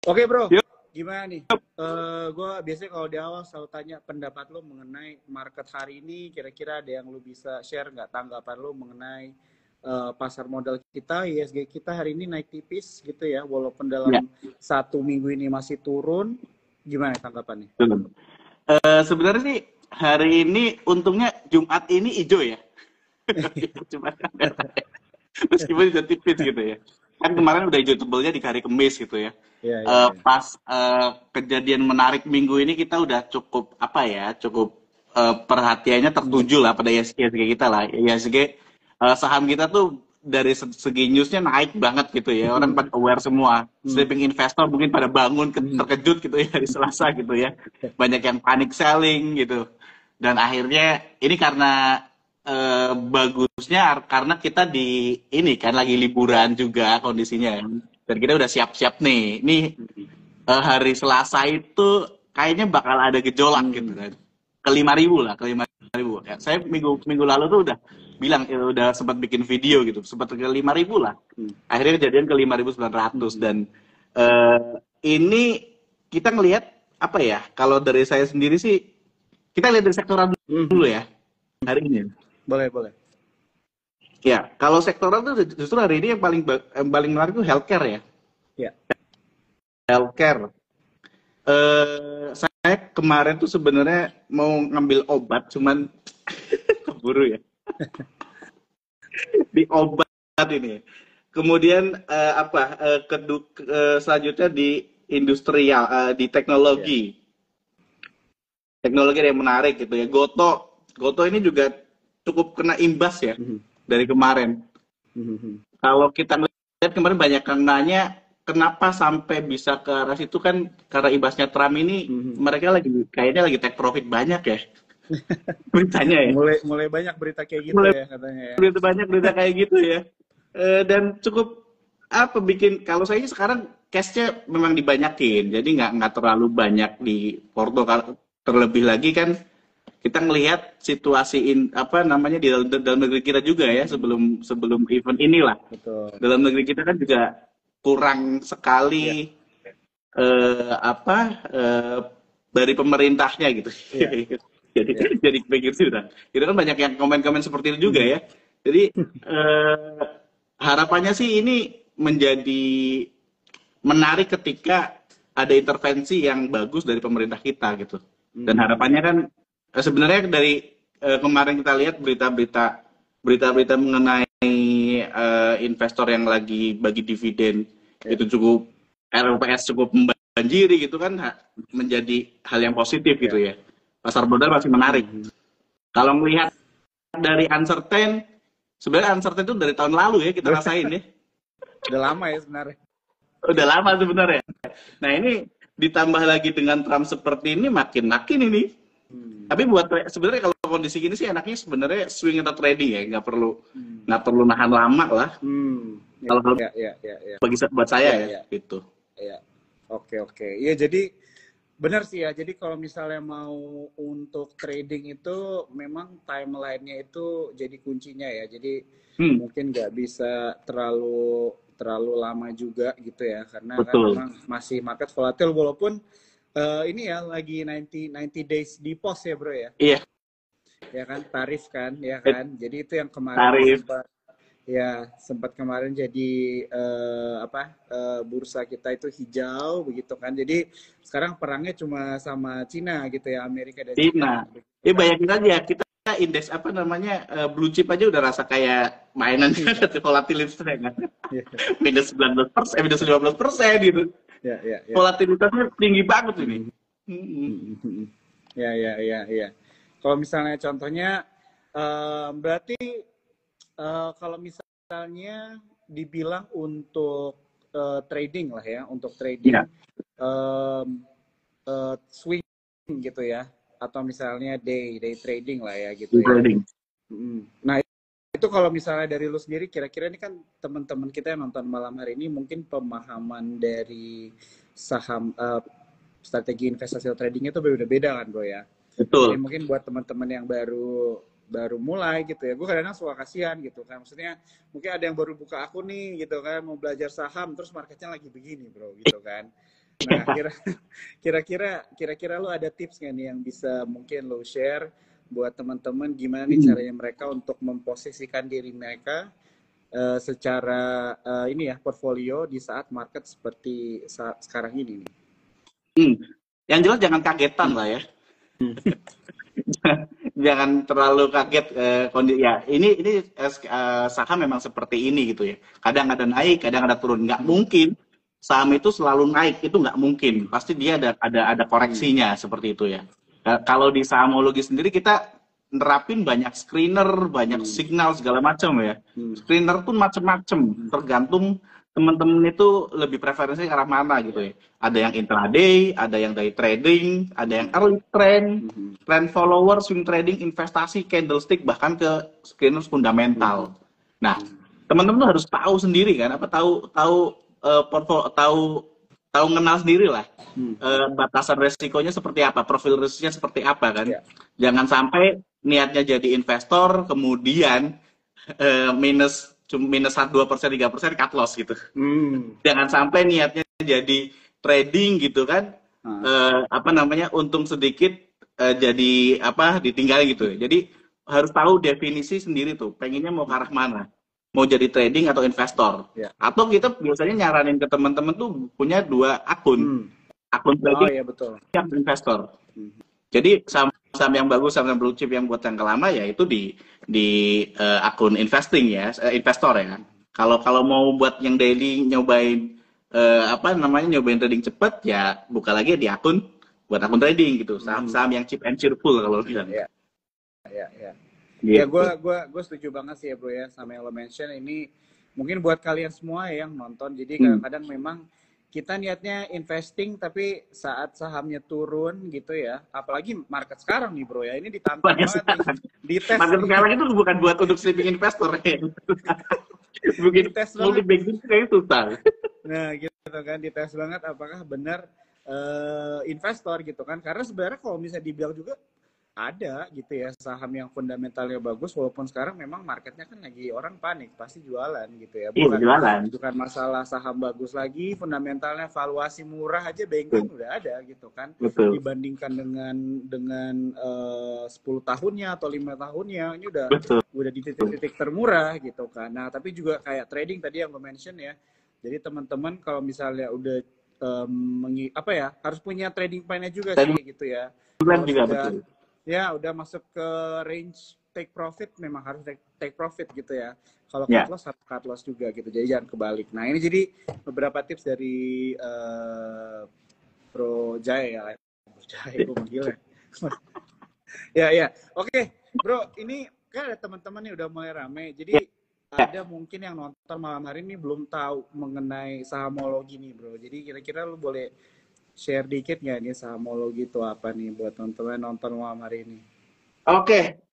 Oke bro, Yuk. gimana nih? Gue biasanya kalau di awal selalu tanya pendapat lo mengenai market hari ini. Kira-kira ada yang lo bisa share nggak tanggapan lo mengenai pasar modal kita, ISG kita hari ini naik tipis gitu ya, walaupun Ya, dalam 1 minggu ini masih turun. Gimana tanggapannya? betul. Sebenarnya sih hari ini untungnya Jumat ini hijau ya. Jumat kan meskipun hijau tipis gitu ya. Kan kemarin udah hijau tebelnya di hari Kamis gitu ya. Iya, iya, iya. Pas kejadian menarik minggu ini kita udah cukup apa ya, cukup perhatiannya tertuju lah pada ISG kita lah. ISG saham kita tuh dari segi newsnya naik banget gitu ya. Orang pada aware semua. Hmm. Sleeping investor mungkin pada bangun terkejut gitu ya di Selasa gitu ya. Banyak yang panic selling gitu. Dan akhirnya ini karena bagusnya karena kita di ini kan lagi liburan juga kondisinya. Dan kita udah siap-siap nih. Ini hari Selasa itu kayaknya bakal ada gejolak gitu kan. Ke 5.000 lah, ke 5.000. Ya, saya minggu minggu lalu tuh udah bilang udah sempat bikin video gitu, sempat ke 5.000 lah. Akhirnya kejadian ke 5.900 dan ini kita ngelihat apa ya? Kalau dari saya sendiri sih kita lihat dari sektoral dulu ya hari ini. Boleh, boleh. Ya, kalau sektoral tuh justru hari ini yang paling menarik itu healthcare ya. Ya. Healthcare. Saya kemarin tuh sebenarnya mau ngambil obat, cuman keburu ya. Di obat ini. Kemudian selanjutnya di industrial, di teknologi. Ya. Teknologi yang menarik gitu ya. Goto ini juga cukup kena imbas ya dari kemarin. Kalau kita lihat kemarin banyak yang nanya kenapa sampai bisa ke arah situ kan karena imbasnya Trump ini mereka kayaknya lagi take profit banyak ya beritanya ya. Mulai banyak berita kayak gitu Mulai ya katanya ya. banyak berita kayak gitu ya. Dan cukup kalau saya sekarang cashnya memang dibanyakin jadi nggak terlalu banyak di Porto. Terlebih lagi kan kita ngelihat situasi di dalam negeri kita juga ya sebelum event inilah. Betul. Dalam negeri kita kan juga kurang Ya. sekali dari pemerintahnya gitu. Ya. jadi Ya. jadi pikir sudah. Itu kan banyak yang komen-komen seperti itu juga ya. Jadi harapannya sih ini menjadi menarik ketika ada intervensi yang bagus dari pemerintah kita gitu. Dan harapannya kan sebenarnya dari kemarin kita lihat berita-berita mengenai investor yang lagi bagi dividen itu cukup RLPS cukup membanjiri gitu kan menjadi hal yang positif gitu ya. Pasar modal masih menarik. Kalau melihat dari uncertain, sebenarnya uncertain itu dari tahun lalu ya kita rasain ya. Udah lama ya sebenarnya. Udah lama sebenarnya. Nah ini ditambah lagi dengan Trump seperti ini makin ini. Tapi buat sebenarnya kalau kondisi gini sih enaknya sebenarnya swing atau trading ya, nggak perlu nahan lama lah. Kalau buat saya ya gitu. Ya. Oke. Iya jadi benar sih ya. Jadi kalau misalnya mau untuk trading itu memang timelinenya itu jadi kuncinya ya. Jadi mungkin nggak bisa terlalu lama juga gitu ya. Karena kan Betul. memang masih market volatile walaupun ini ya lagi 90 days di pos ya bro ya. Iya. Ya kan tarif kan ya kan. Jadi itu yang kemarin sempat kemarin jadi bursa kita itu hijau begitu kan. Jadi sekarang perangnya cuma sama Cina gitu ya, Amerika dan Cina. Bayangin aja kita indeks blue chip aja udah rasa kayak mainan volatilitasnya kan. Minus 19%, minus 15% gitu. Ya. Volatilitasnya tinggi banget ini. Ya. Kalau misalnya contohnya berarti kalau misalnya dibilang untuk trading lah ya, untuk trading swing gitu ya, atau misalnya day trading lah ya gitu ya. Nah itu kalau misalnya dari lu sendiri, kira-kira ini kan teman-teman kita yang nonton malam hari ini mungkin pemahaman dari saham strategi investasi tradingnya itu beda-beda kan bro ya. Betul. Jadi mungkin buat teman-teman yang baru mulai gitu ya, gue kadang-kadang suka kasihan gitu kan, maksudnya mungkin ada yang baru buka akun nih gitu kan, mau belajar saham terus marketnya lagi begini bro gitu kan. Nah, kira-kira lu ada tips nggak nih yang bisa mungkin lu share buat teman-teman gimana nih caranya mereka untuk memposisikan diri mereka secara ini ya portfolio di saat market seperti sekarang ini nih. Yang jelas jangan kagetan lah ya. Jangan terlalu kaget kondisi ya. Ini saham memang seperti ini gitu ya. Kadang ada naik, kadang ada turun. Nggak mungkin saham itu selalu naik, itu nggak mungkin. Pasti dia ada koreksinya seperti itu ya. Kalau di sahamologi sendiri kita nerapin banyak screener, banyak signal segala macam ya. Screener pun macam-macam, tergantung teman-teman itu lebih preferensi ke arah mana gitu ya. Ada yang intraday, ada yang day trading, ada yang early trend, trend follower, swing trading, investasi, candlestick, bahkan ke screener fundamental. Nah, teman-teman tuh harus tahu sendiri kan, apa tahu mengenal sendiri lah batasan resikonya seperti apa, profil resikonya seperti apa kan. Jangan sampai niatnya jadi investor kemudian minus 2%, 3% cut loss gitu. Jangan sampai niatnya jadi trading gitu kan, untung sedikit jadi ditinggal gitu. Jadi harus tahu definisi sendiri tuh, pengennya mau ke arah mana, mau jadi trading atau investor. Atau kita biasanya nyaranin ke teman-teman tuh punya 2 akun trading, betul. Akun investor. Jadi saham yang bagus, saham yang blue chip yang buat jangka lama ya itu di akun investing ya, investor ya. Kalau mau buat yang daily nyobain nyobain trading cepat ya buka lagi di akun trading gitu. Saham-saham yang cheap and cheerful kalau bilang. Ya, gue setuju banget sih ya bro ya sama yang lo mention ini mungkin buat kalian semua yang nonton. Jadi kadang-kadang memang kita niatnya investing tapi saat sahamnya turun gitu ya, apalagi market sekarang nih bro ya, ini ditantang banget nih, dites. Market sekarang itu bukan buat untuk sleeping investor ya. Mungkin dites multi banking kayak susah. Nah gitu kan, dites banget apakah benar investor gitu kan, karena sebenarnya kalau misalnya dibilang juga ada gitu ya saham yang fundamentalnya bagus walaupun sekarang memang marketnya kan lagi orang panik pasti jualan gitu ya, bukan masalah saham bagus lagi, fundamentalnya valuasi murah aja banking udah ada gitu kan. Dibandingkan dengan 10 tahunnya atau 5 tahunnya ini udah di titik-titik termurah gitu kan. Nah tapi juga kayak trading tadi yang gue mention ya, jadi teman-teman kalau misalnya udah harus punya trading plan-nya juga sih gitu ya. Plan juga betul. Ya, udah masuk ke range take profit, memang harus take profit gitu ya. Kalau cut loss, harus cut loss juga gitu. Jadi jangan kebalik. Nah, ini jadi beberapa tips dari Bro Jaya ya. Bro Jaya, gue manggilnya. Ya. Oke, Bro, ini kan ada teman-teman nih udah mulai rame. Jadi ada mungkin yang nonton malam hari ini belum tahu mengenai sahamologi nih, Bro. Jadi kira-kira lu boleh share dikit nggak nih sahamologi itu apa nih buat teman-teman nonton malam hari ini? Oke,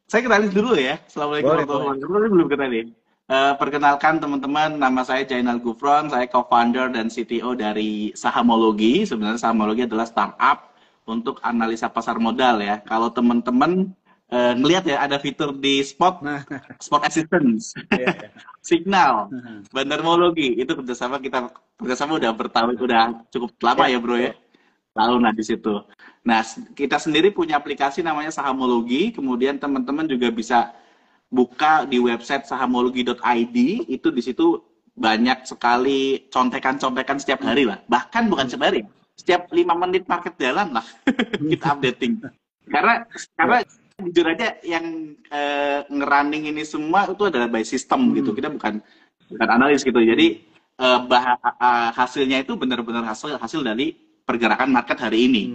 saya kenalin dulu ya. Assalamualaikum warahmatullahi wabarakatuh. Belum kenalin. Perkenalkan teman-teman, nama saya Jainal Gufron, saya co-founder dan CTO dari Sahamologi. Sebenarnya Sahamologi adalah startup untuk analisa pasar modal ya. Kalau teman-teman ngelihat ya ada fitur di Spot Assistance, Signal, Bandarmologi, itu kerjasama udah bertahun, udah cukup lama ya bro ya, tahun lah di situ. Nah kita sendiri punya aplikasi namanya Sahamologi, kemudian teman-teman juga bisa buka di website sahamologi.id, itu di situ banyak sekali contekan-contekan setiap hari lah, bahkan bukan setiap hari, setiap 5 menit market jalan lah kita updating, karena jujur aja yang ngerunning ini semua itu adalah by system gitu, kita bukan analis gitu, jadi hasilnya itu benar-benar hasil dari pergerakan market hari ini,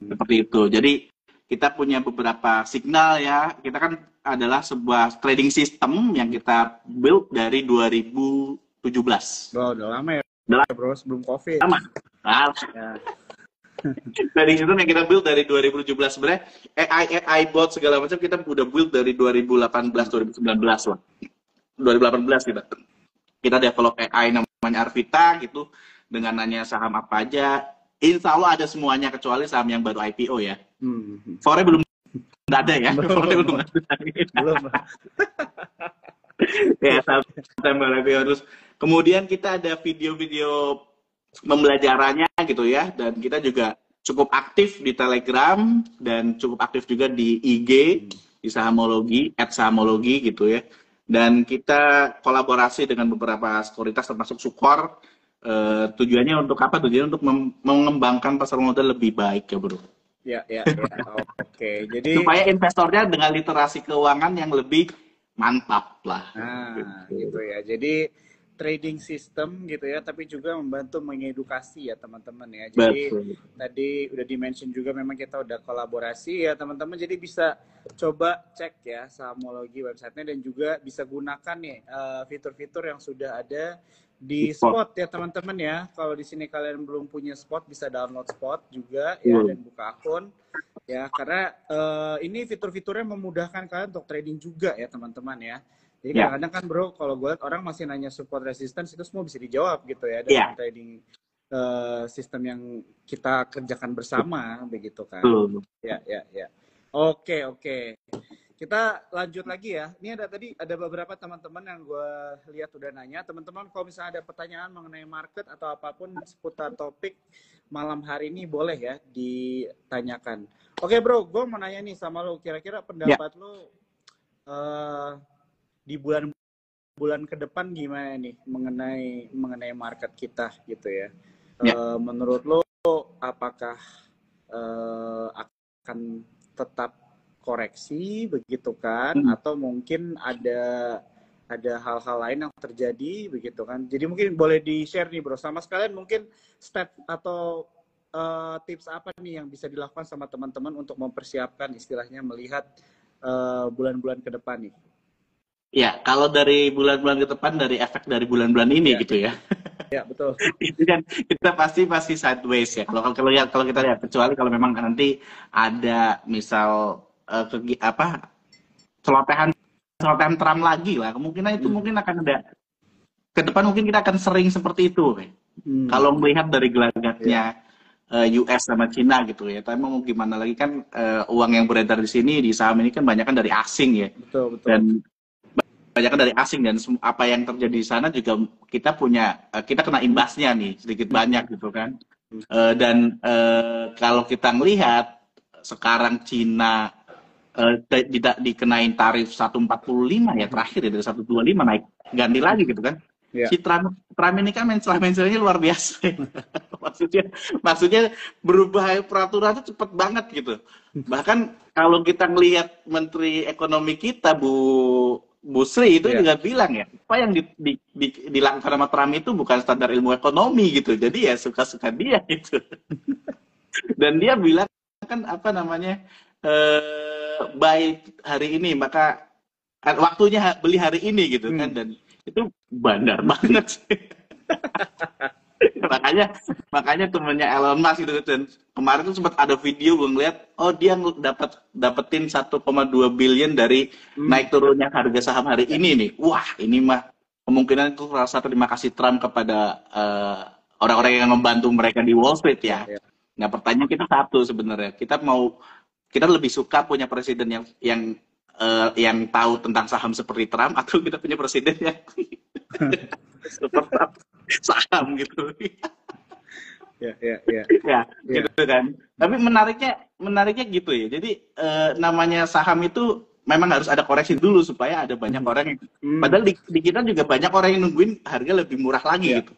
seperti itu. Jadi kita punya beberapa signal ya, kita kan adalah sebuah trading system yang kita build dari 2017. Bro, udah lama ya bro, sebelum COVID. Lama. Ya. Dari situ yang kita build dari 2017, sebenarnya AI bot segala macam kita udah build dari 2018 2019 lah. 2018 kita develop AI namanya Arvita gitu, dengan nanya saham apa aja, insya Allah ada semuanya kecuali saham yang baru IPO ya. Sore belum ada ya. Sore belum ada. Ya, saham baru IPO. Terus kemudian kita ada video-video pembelajarannya gitu ya, dan kita juga cukup aktif di Telegram dan cukup aktif juga di IG di Sahamologi @sahamologi gitu ya, dan kita kolaborasi dengan beberapa sekuritas termasuk Sukor. Tujuannya untuk apa? Tujuannya untuk mengembangkan pasar modal lebih baik ya bro. Ya, ya, ya. Oke, jadi supaya investornya dengan literasi keuangan yang lebih mantap lah. nah, gitu ya. Jadi trading system gitu ya, tapi juga membantu mengedukasi ya teman-teman ya. Jadi Betul. tadi udah dimention juga memang kita udah kolaborasi ya teman-teman. Jadi bisa coba cek ya Sahamologi websitenya dan juga bisa gunakan nih fitur-fitur yang sudah ada di Spot ya teman-teman ya. Kalau di sini kalian belum punya Spot bisa download Spot juga ya dan buka akun ya, karena ini fitur-fiturnya memudahkan kalian untuk trading juga ya teman-teman ya. Jadi kadang-kadang kan bro, kalau gue lihat orang masih nanya support resistance itu semua bisa dijawab gitu ya dengan trading sistem yang kita kerjakan bersama begitu kan. Ya, ya, ya. Oke, oke. Kita lanjut lagi ya. Ini ada beberapa teman-teman yang gue lihat udah nanya. Teman-teman kalau misalnya ada pertanyaan mengenai market atau apapun seputar topik malam hari ini boleh ya ditanyakan. Oke bro, gue mau nanya nih sama lo. Kira-kira pendapat lo di bulan ke depan gimana nih mengenai market kita gitu ya? Menurut lo apakah akan tetap koreksi begitu kan, atau mungkin ada hal-hal lain yang terjadi begitu kan? Jadi mungkin boleh di share nih bro, sama sekalian mungkin step atau tips apa nih yang bisa dilakukan sama teman-teman untuk mempersiapkan istilahnya melihat bulan-bulan ke depan nih. Ya, kalau dari bulan-bulan ke depan, dari efek dari bulan-bulan ini gitu ya. Ya, betul. Itu kan kita pasti sideways ya. Kalau kita lihat, kecuali kalau memang nanti ada misal celotehan Trump lagi lah, kemungkinan itu mungkin akan ada ke depan, mungkin kita akan sering seperti itu. Kalau melihat dari gelagatnya US sama Cina gitu ya. Tapi mau gimana lagi kan uang yang beredar di sini di saham ini kan banyak kan dari asing ya. Betul. Dan banyak dari asing, dan apa yang terjadi di sana juga kita kena imbasnya nih sedikit banyak gitu kan. Dan kalau kita melihat sekarang Cina dikenain tarif 145 ya terakhir ya, dari 125 naik ganti lagi gitu kan. Si Trump ini kan mencelanya luar biasa. maksudnya berubah peraturan itu cepet banget gitu. Bahkan kalau kita melihat Menteri Ekonomi kita Bu Sri itu juga bilang ya, apa yang dilakukan sama Trump itu bukan standar ilmu ekonomi gitu. Jadi ya suka-suka dia gitu. Dan dia bilang kan buy hari ini maka waktunya beli hari ini gitu kan, dan itu bandar banget sih. makanya temennya Elon Musk gitu, dan kemarin tuh sempat ada video gue ngeliat, dia dapetin 1,2 billion dari naik turunnya harga saham hari ini nih. Wah, ini mah kemungkinan itu rasa terima kasih Trump kepada orang-orang yang membantu mereka di Wall Street ya. Nah, pertanyaan kita satu sebenarnya, kita lebih suka punya presiden yang tahu tentang saham seperti Trump, atau kita punya presiden yang seperti saham gitu. Ya, gitu kan. Tapi menariknya gitu ya. Jadi namanya saham itu memang harus ada koreksi dulu supaya ada banyak orang yang padahal di kita juga banyak orang yang nungguin harga lebih murah lagi gitu.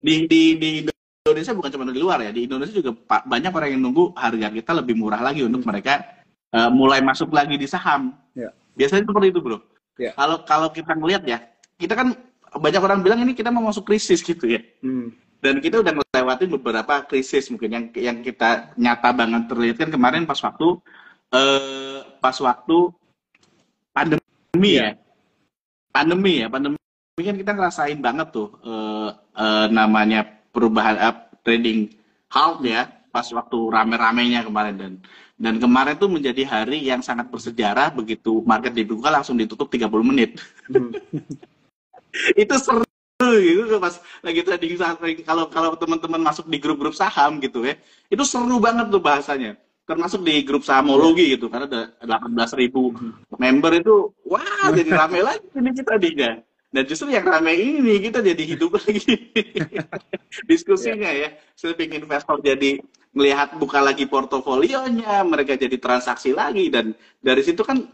Di Indonesia bukan cuma di luar ya. Di Indonesia juga banyak orang yang nunggu harga kita lebih murah lagi untuk mereka mulai masuk lagi di saham. Biasanya seperti itu, bro. Kalau kita ngelihat ya, kita kan banyak orang bilang ini kita mau masuk krisis gitu ya. Dan kita udah ngelewatin beberapa krisis mungkin yang kita nyata banget terlihat kan kemarin pas waktu pandemi ya. Pandemi kan kita ngerasain banget tuh namanya perubahan trading halt ya pas waktu rame-ramenya kemarin, dan kemarin tuh menjadi hari yang sangat bersejarah. Begitu market dibuka langsung ditutup 30 menit. Itu seru gitu pas lagi trading saham. Kalau teman-teman masuk di grup-grup saham gitu ya, itu seru banget tuh bahasanya, termasuk di grup Sahamologi gitu, karena ada 18.000 member itu, wah jadi rame lagi ini kita dinya. Dan justru yang ramai ini kita jadi hidup lagi diskusinya ya. Sleeping investor jadi melihat buka lagi portofolionya, mereka jadi transaksi lagi dan dari situ kan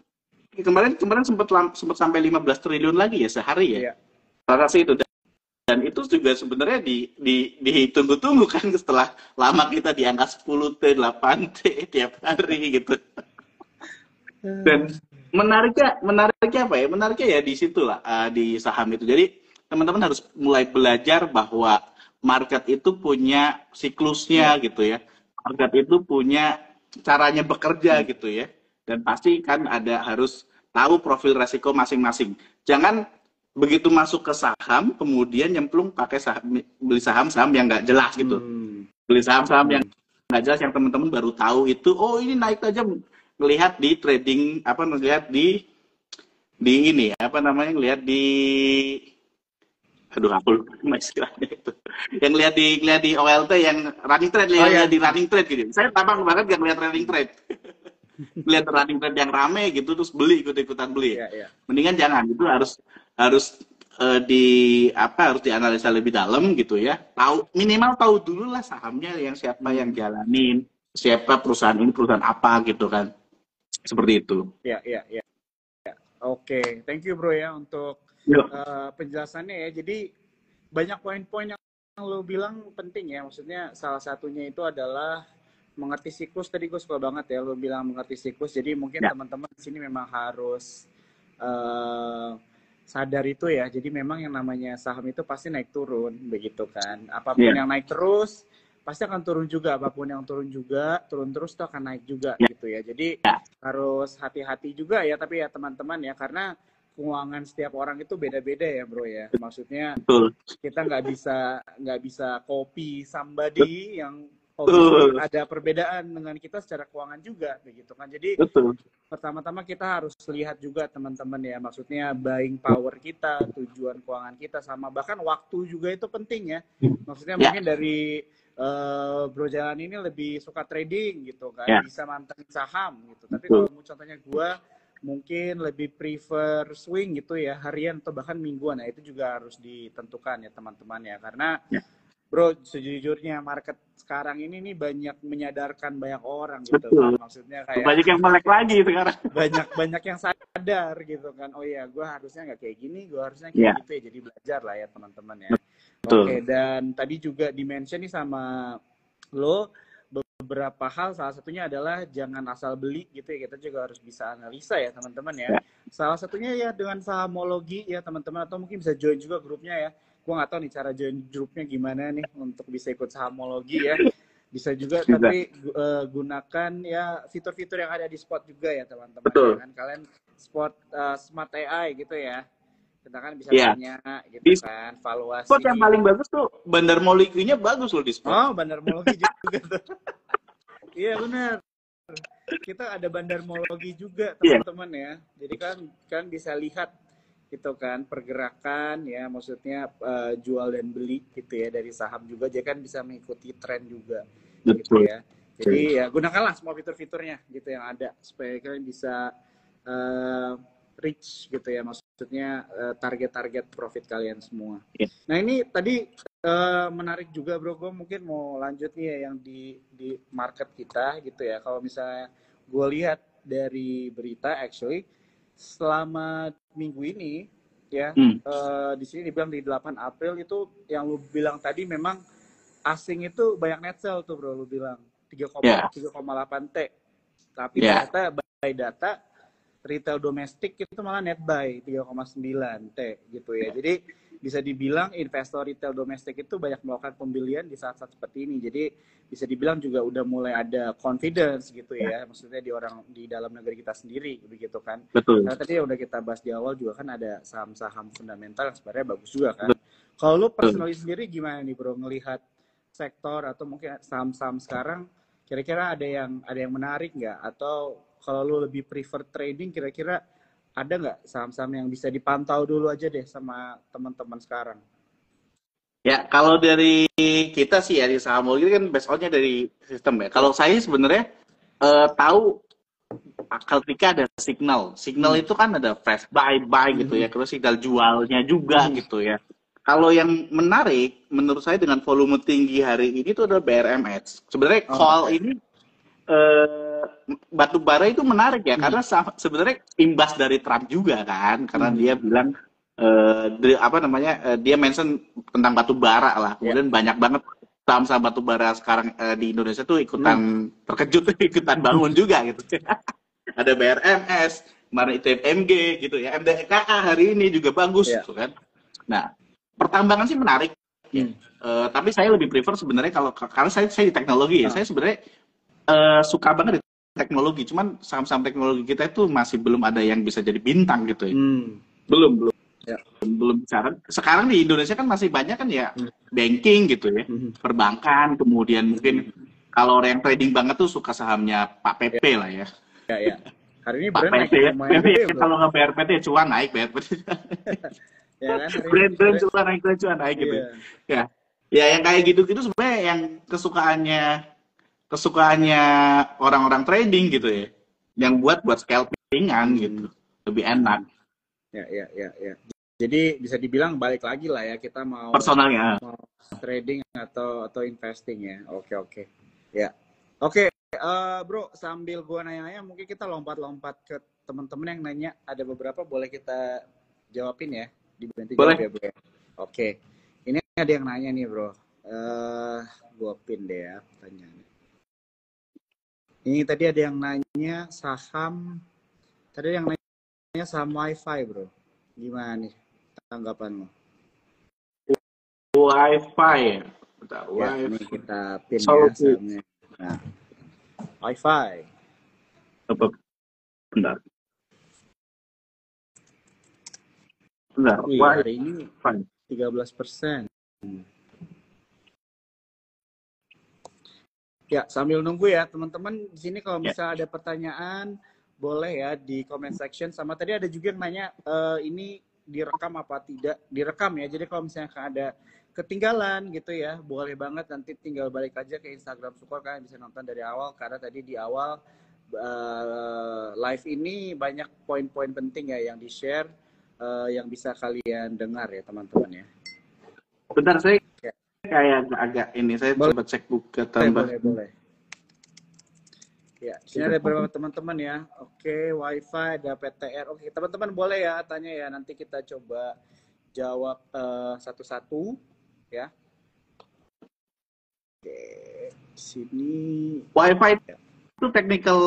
kemarin sempat sampai 15 triliun lagi ya sehari ya. Transaksi itu dan itu juga sebenarnya ditunggu-tunggu kan setelah lama kita di angka 10 T, 8 T tiap hari gitu. Dan menariknya apa ya? Menariknya ya di situlah di saham itu. Jadi teman-teman harus mulai belajar bahwa market itu punya siklusnya gitu ya. Market itu punya caranya bekerja gitu ya. Dan pasti kan harus tahu profil resiko masing-masing. Jangan begitu masuk ke saham kemudian nyemplung pakai beli saham-saham yang nggak jelas gitu. Beli saham-saham yang nggak jelas yang teman-teman baru tahu itu, oh ini naik aja, melihat di trading melihat di ini ngelihat di aduh aku lupa istilahnya itu yang lihat di OLT yang running trade di running trade gitu. Saya tampak banget gak ngelihat running trade. Lihat running trade yang rame gitu terus beli ikut-ikutan beli. Mendingan jangan, itu harus harus dianalisa lebih dalam gitu ya. Minimal tahu dulu lah sahamnya yang siapa yang jalanin, siapa perusahaan ini perusahaan apa gitu kan. Seperti itu. Ya. Oke, thank you bro ya untuk penjelasannya ya. Jadi banyak poin-poin yang lo bilang penting ya. Maksudnya salah satunya itu adalah mengerti siklus. Tadi gue suka banget ya lo bilang mengerti siklus. Jadi mungkin teman-teman di sini memang harus sadar itu ya. Jadi memang yang namanya saham itu pasti naik turun begitu kan. Apapun yang naik terus pasti akan turun juga, apapun yang turun terus itu akan naik juga gitu ya. Jadi harus hati-hati juga ya, tapi ya teman-teman ya, karena keuangan setiap orang itu beda-beda ya bro ya. Maksudnya kita nggak bisa copy somebody yang ada perbedaan dengan kita secara keuangan juga begitu kan. Jadi pertama-tama kita harus lihat juga teman-teman ya, maksudnya buying power kita, tujuan keuangan kita, sama bahkan waktu juga itu penting ya. Maksudnya mungkin dari Bro Jalan ini lebih suka trading gitu kan, bisa mantengin saham gitu. Tapi kalau contohnya gue mungkin lebih prefer swing gitu ya, harian atau bahkan mingguan. Nah itu juga harus ditentukan ya teman-teman ya, karena bro sejujurnya market sekarang ini nih banyak menyadarkan banyak orang gitu kan. Maksudnya kayak banyak yang melek lagi sekarang. banyak yang sadar gitu kan. Oh iya, gue harusnya nggak kayak gini, gue harusnya kayak gitu ya. Jadi belajar lah ya teman-teman ya. Oke, dan tadi juga di-mention nih sama lo beberapa hal, salah satunya adalah jangan asal beli gitu ya. Kita juga harus bisa analisa ya teman-teman ya. Salah satunya ya dengan sahamologi ya teman-teman, atau mungkin bisa join juga grupnya ya. Gue nggak tahu nih cara join grupnya gimana nih untuk bisa ikut sahamologi ya. Bisa juga, tapi gunakan ya fitur-fitur yang ada di Spot juga ya teman-teman. Ya kan kalian Spot Smart AI gitu ya. Kita kan bisa tanya gitu kan, valuasi. Spot yang paling bagus tuh bandarmologinya bagus loh di Spot. Oh, bandarmologi juga tuh. Iya benar. Kita ada bandarmologi juga teman-teman ya. Jadi kan bisa lihat gitu kan pergerakan ya, maksudnya jual dan beli gitu ya dari saham juga. Jadi kan bisa mengikuti tren juga gitu ya. Jadi ya gunakanlah semua fitur-fiturnya gitu yang ada supaya kalian bisa reach gitu ya, maksudnya target-target profit kalian semua. Nah ini tadi menarik juga bro, gue mungkin mau lanjut nih ya yang di market kita gitu ya. Kalau misalnya gue lihat dari berita, actually selama minggu ini ya di sini dibilang di 8 April itu yang lu bilang tadi, memang asing itu banyak net sell tuh bro, lu bilang 3,8 T, tapi ternyata by data retail domestik itu malah net buy 3,9 T gitu ya. Jadi bisa dibilang investor retail domestik itu banyak melakukan pembelian di saat-saat seperti ini. Jadi bisa dibilang juga udah mulai ada confidence gitu ya. Maksudnya di dalam negeri kita sendiri begitu kan. Karena tadi yang udah kita bahas di awal juga kan ada saham-saham fundamental yang sebenarnya bagus juga kan. Kalau lu personally sendiri gimana nih bro, ngelihat sektor atau mungkin saham-saham sekarang, kira-kira ada yang menarik nggak? Atau kalau lu lebih prefer trading, kira-kira ada nggak saham-saham yang bisa dipantau dulu aja deh sama teman-teman sekarang? Ya, kalau dari kita sih ya di saham ini kan based on-nya dari sistem ya. Kalau saya sebenarnya tahu ketika ada signal itu kan ada fresh buy gitu ya, terus signal jualnya juga gitu ya. Kalau yang menarik menurut saya dengan volume tinggi hari ini tuh adalah BRMX. Sebenarnya call ini batu bara itu menarik ya, karena sebenarnya imbas dari Trump juga kan, karena dia bilang dia mention tentang batu bara lah, kemudian banyak banget saham-saham batu bara sekarang di Indonesia tuh ikutan terkejut, ikutan bangun juga gitu. Ada BRMS, kemarin ITMG gitu ya, MDKA hari ini juga bagus gitu kan. Nah, pertambangan sih menarik, tapi saya lebih prefer sebenarnya karena saya di teknologi ya, saya sebenarnya suka banget di teknologi, cuman saham-saham teknologi kita itu masih belum ada yang bisa jadi bintang gitu ya. Belum bicara. Sekarang di Indonesia kan masih banyak kan ya banking gitu ya, perbankan, kemudian mungkin kalau orang yang trading banget tuh suka sahamnya Pak PP lah ya. Ya. Hari ini Pak PP ya. Kalau nggak BRPT cuan naik BRPT. Ya kan? Brand cuan naik gitu. Ya. Ya yang kayak gitu-gitu sebenarnya yang kesukaannya orang-orang trading gitu ya. Yang buat scalpingan gitu. Lebih enak. Ya. Jadi bisa dibilang balik lagi lah ya, kita mau personalnya, mau trading atau investing ya. Oke. Ya. Oke, bro, sambil gua nanya-nanya mungkin kita lompat-lompat ke teman-teman yang nanya, ada beberapa boleh kita jawabin ya, dibantu jawab ya, bro. Oke. Ini ada yang nanya nih, bro. Gua pin deh ya pertanyaannya. Ini tadi ada yang nanya saham WiFi, bro. Gimana nih tanggapan lo? WiFi ya? Bentar, WiFi. Ini kita pin ya sahamnya. Nah, WiFi. Bentar. Wih, hari ini 13%. Ya, sambil nunggu ya teman-teman. Di sini kalau misalnya ada pertanyaan, boleh ya di comment section. Sama tadi ada juga yang nanya, ini direkam apa tidak? Direkam ya. Jadi kalau misalnya ada ketinggalan gitu ya, boleh banget nanti tinggal balik aja ke Instagram Sukor, kalian bisa nonton dari awal, karena tadi di awal live ini banyak poin-poin penting ya yang di-share, yang bisa kalian dengar ya teman-teman ya. Bentar, saya kayak agak ini, saya coba cek buku tambah. Boleh. Ya, di sini ada beberapa teman-teman ya. Oke, WiFi, ada PTR. Oke, teman-teman boleh ya tanya ya, nanti kita coba jawab satu-satu ya. Oke, sini WiFi itu technical,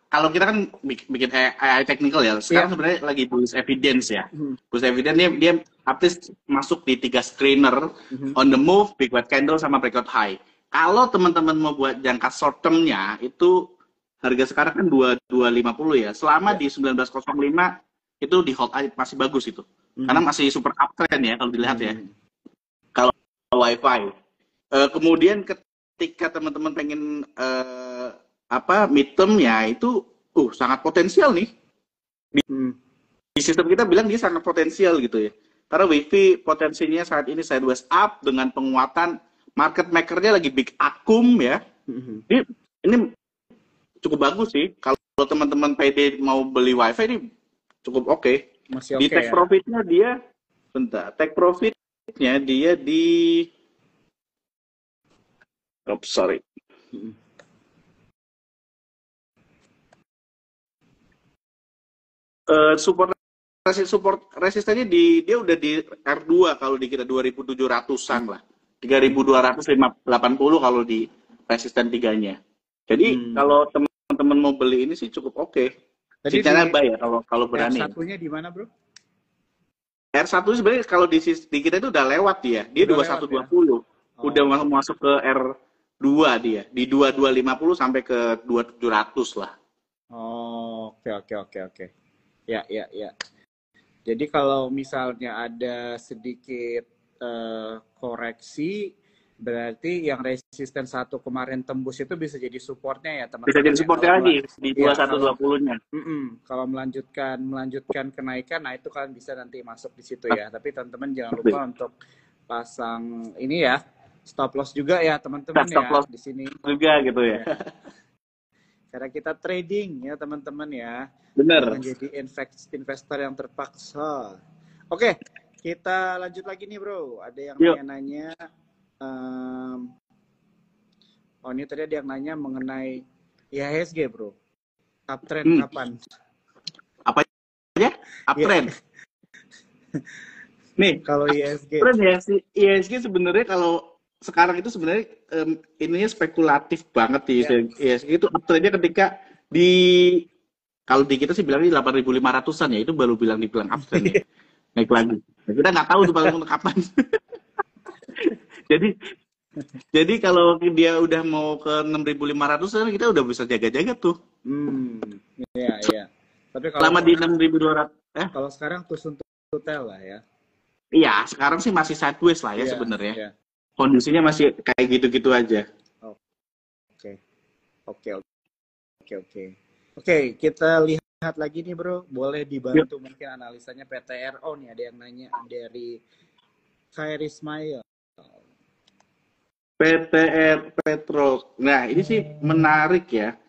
kalau kita kan bikin AI technical ya. Sekarang sebenarnya lagi bullish evidence ya. Bullish evidence dia artis masuk di 3 screener, on the move, big white candle sama breakout high. Kalau teman-teman mau buat jangka short term-nya itu harga sekarang kan 2250 ya. Selama di 1905 itu di hold masih bagus itu. Karena masih super uptrend ya kalau dilihat ya. Kalau WiFi. Kemudian ketika teman-teman pengen midterm ya itu sangat potensial nih. Di sistem kita bilang dia sangat potensial gitu ya. Karena WiFi potensinya saat ini sideways up dengan penguatan market maker-nya lagi big akum ya. Ini cukup bagus sih. Kalau teman-teman PD mau beli WiFi ini cukup oke. Di take profit-nya dia, take profit-nya dia di support resistennya dia udah di R2 kalau dikira 2700-an lah. 3280 kalau di resisten 3-nya. Jadi kalau teman-teman mau beli ini sih cukup oke. Sinyalnya buy ya kalau berani. R1-nya di mana, bro? R1 sebenarnya kalau di kita itu udah lewat dia. Dia 2120. Ya? Udah masuk ke R2 dia. Di 2250 sampai ke 2700 lah. Oh, oke. Ya. Jadi kalau misalnya ada sedikit koreksi, berarti yang resisten 1 kemarin tembus itu bisa jadi supportnya ya teman-teman. Bisa jadi supportnya lagi di 2120-nya. Kalau melanjutkan kenaikan, nah itu kalian bisa nanti masuk di situ ya. Tapi teman-teman jangan lupa untuk pasang ini ya, stop loss juga ya teman-teman ya stop loss di sini juga gitu ya. Cara kita trading ya teman-teman ya. Bener. Menjadi investor yang terpaksa. Oke, kita lanjut lagi nih bro. Ada yang nanya-nanya. Oh ini tadi ada yang nanya mengenai IHSG bro. Uptrend kapan? Apa aja? Uptrend. Nih, kalau IHSG. IHSG sebenarnya kalau sekarang itu sebenarnya ininya spekulatif banget di IHSG itu uptrendnya ketika kalau di kita sih bilangnya 8.500-an ya, itu baru dibilang uptrend ya. Naik lagi. Nah, kita nggak tahu tuh paling kapan. Jadi kalau dia udah mau ke 6.500 kita udah bisa jaga-jaga tuh. Iya. Tapi kalau selama di 6.200 kalau sekarang tutel lah ya. Iya, sekarang sih masih sideways lah ya sebenarnya. Kondisinya masih kayak gitu-gitu aja. Oke, kita lihat lagi nih bro. Boleh dibantu mungkin analisanya PTRO nih. Ada yang nanya dari Khairi Ismail. PTR Petro. Nah, ini sih menarik ya.